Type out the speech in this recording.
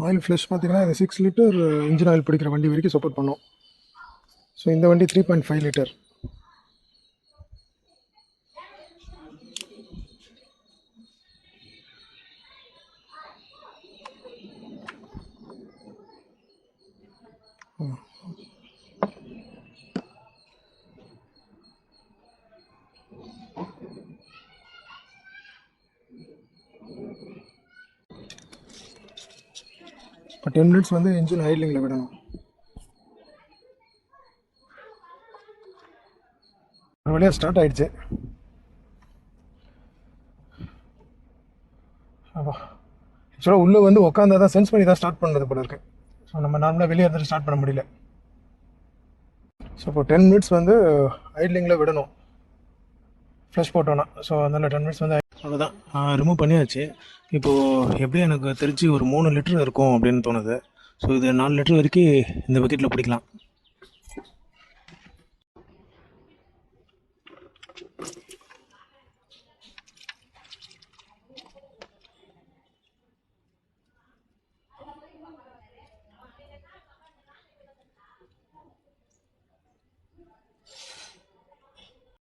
Oil flush பார்த்தீங்கன்னா இது 6 litre engine oil பிடிக்கிற வண்டி வரைக்கும் சப்போர்ட் பண்ணும். ஸோ இந்த வண்டி 3.5 லிட்டர். இப்போ 10 மினிட்ஸ் வந்து இன்ஜின் ஐட்லிங்கில் விடணும். ஒரு வழியாக ஸ்டார்ட் ஆகிடுச்சு. ஆக்சுவலாக உள்ளே வந்து உட்காந்தா தான் சென்ஸ் பண்ணி தான் ஸ்டார்ட் பண்ணுறது போல இருக்குது. ஸோ நம்ம நார்மலாக வெளியே இருந்துட்டு ஸ்டார்ட் பண்ண முடியல. ஸோ இப்போ 10 மினிட்ஸ் வந்து ஐட்லிங்கில் விடணும் ஃப்ளஷ் போட்டோன்னா. ஸோ அதனால் 10 மினிட்ஸ் வந்து அவ்வளோதான் ரிமூவ் பண்ணியாச்சு. இப்போது எப்படியும் எனக்கு தெரிஞ்சு ஒரு 3 லிட்டர் இருக்கும் அப்படின்னு தோணுது. ஸோ இது 4 லிட்டர் வரைக்கும் இந்த பக்கெட்டில் பிடிக்கலாம்.